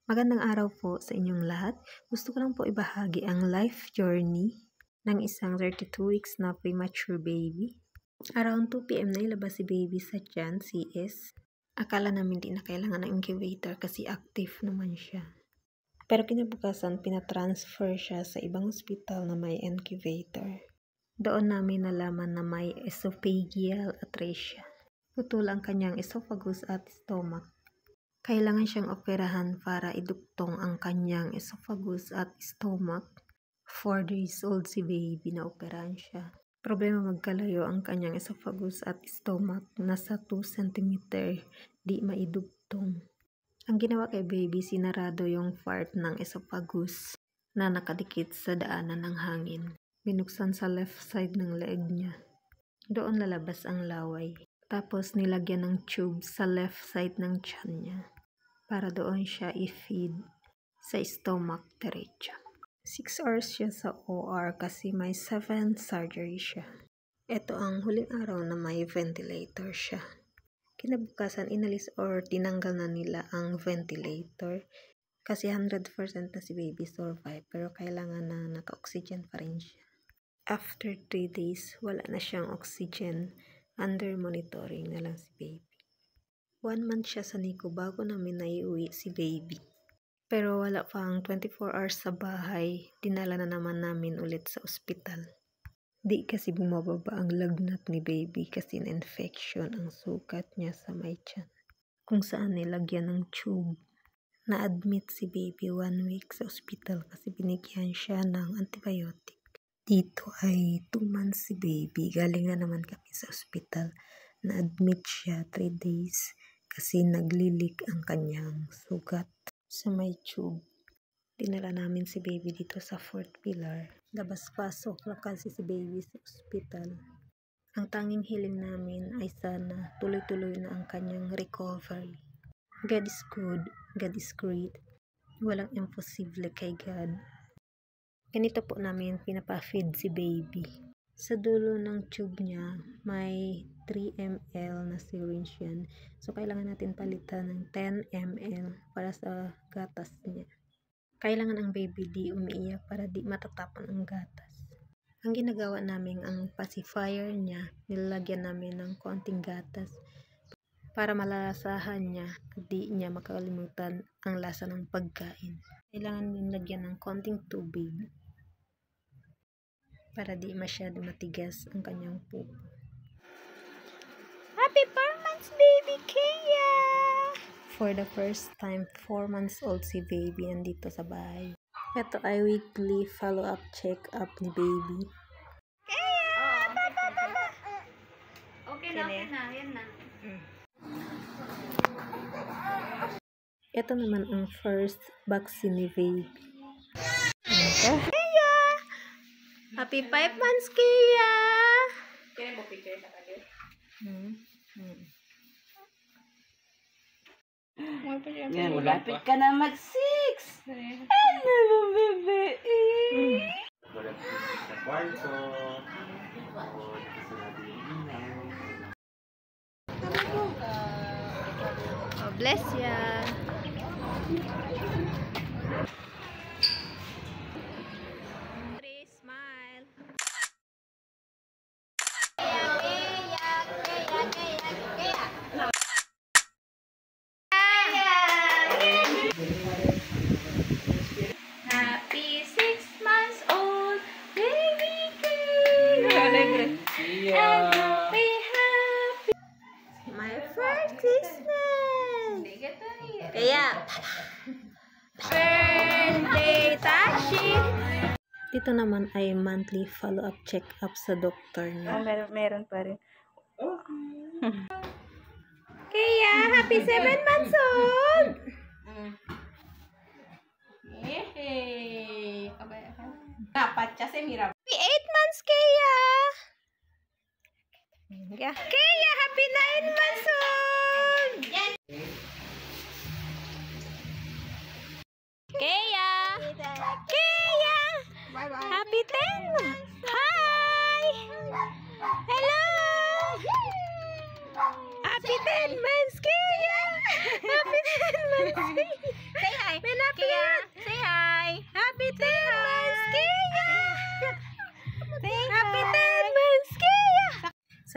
Magandang araw po sa inyong lahat. Gusto ko lang po ibahagi ang life journey ng isang 32 weeks na premature baby. Around 2 PM na ilabas si baby sa tiyan, CS. Akala namin di na kailangan ng incubator kasi active naman siya. Pero kinabukasan, pinatransfer siya sa ibang hospital na may incubator. Doon namin nalaman na may esophageal atresia. Putol ang kanyang esophagus at stomach. Kailangan siyang operahan para iduktong ang kanyang esophagus at stomach. 4 days old si baby na operahan siya. Problema magkalayo ang kanyang esophagus at stomach. Nasa 2 cm di maidugtong. Ang ginawa kay baby, sinarado yung part ng esophagus na nakadikit sa daanan ng hangin. Binuksan sa left side ng leeg niya. Doon lalabas ang laway. Tapos nilagyan ng tube sa left side ng tiyan niya para doon siya i-feed sa stomach diretso. 6 hours siya sa OR kasi may 7 surgery siya. Ito ang huling araw na may ventilator siya. Kinabukasan inalis or tinanggal na nila ang ventilator kasi 100% na si baby survive pero kailangan na naka-oxygen pa rin siya. After 3 days, wala na siyang oxygen. Under monitoring na lang si baby. 1 month siya sa NICU bago namin naiuwi si baby. Pero wala pang 24 hours sa bahay, dinala na naman namin ulit sa ospital. Di kasi bumababa ang lagnat ni baby kasi na-infection ang sugat niya sa may tiyan. Kung saan nilagyan ng tube. Na-admit si baby 1 week sa ospital kasi binigyan siya ng antibiotic. Dito ay 2 months si baby. Galing na naman kami sa ospital. Na-admit siya 3 days kasi naglilik ang kanyang sugat sa may tube. Dinala namin si baby dito sa 4th pillar. Labas-pasok lang kasi si baby sa ospital. Ang tanging hiling namin ay sana tuloy-tuloy na ang kanyang recovery. God is good, God is great. Walang imposible kay God. Ganito po namin pinapa-feed si baby. Sa dulo ng tube niya, may 3 ml na syringe yan. So, kailangan natin palitan ng 10 ml para sa gatas niya. Kailangan ang baby di umiiyak para di matatapon ang gatas. Ang ginagawa namin, ang pacifier niya, nilalagyan namin ng konting gatas para malalasahan niya at di niya makalimutan ang lasa ng pagkain. Kailangan nilagyan ng konting tubig para di masyado matigas ang kanyang pupo. Happy 4 months, baby Kaya! For the first time, 4 months old si baby andito sa bahay. Ito ay weekly follow-up check-up ni baby. Kaya! Okay na, yan na. Ito naman ang first vaccine ni baby. Happy 5 months, Kaya! Kaya mo picture sa kanya? Yan, malapit ka na mag-6. Hello, bebe. Sa kwarto. Oh, bless ya! Smile! Happy 6 months old, baby Kaya! And happy. My first Christmas! Kaya! Birthday, Tashi! Dito naman ay monthly follow-up check-up sa doktor niya. Meron pa rin. Kaya, happy 7 months old! Yehey! Dapat siya si Mira. Happy 8 months, Kaya! Kaya, happy 9 months old! Kaya! Kaya! Happy 10 months! Hi! Hello! Happy 10 months, Kaya! Happy 10 months! Say hi!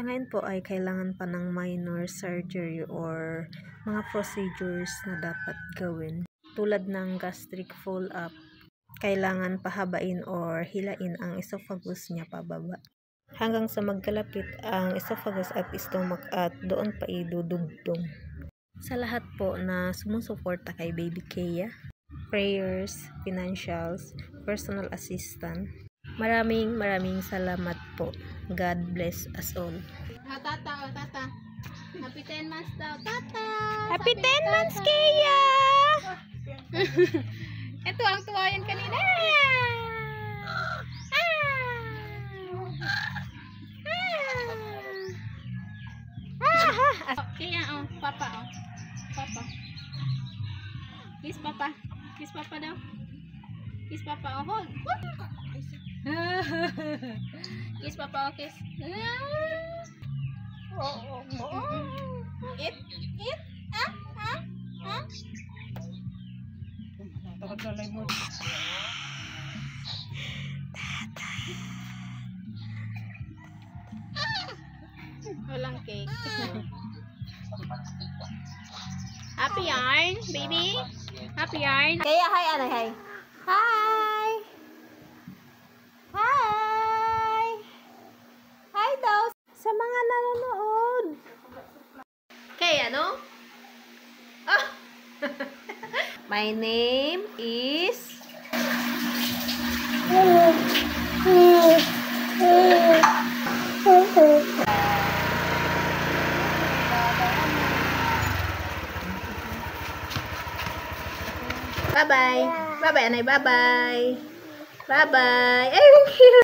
Sa ngayon po ay kailangan pa ng minor surgery or mga procedures na dapat gawin. Tulad ng gastric pull-up, kailangan pahabain or hilain ang esophagus niya pababa. Hanggang sa magkalapit ang esophagus at stomach at doon pa idudugtong. Sa lahat po na sumusuporta kay Baby Kea, prayers, financials, personal assistant, maraming salamat po. God bless us all. Tata. Happy 10 months daw, tata. Happy 10 months, Kea! Ito ang tuwayan kanina. Kaya papa. Kiss papa. Kiss papa daw. Kiss papa, hold. Kiss papa, kiss. Eat. Walang cake. Happy yarn, baby. Happy yarn. Kaya, hi, anay, hi. Hi! Hi! Hi daw sa mga nanonood. Kaya, no? Ah! My name is... Bye-bye. Bye-bye, anay. Bye-bye. Bye-bye. Ay, ang cute.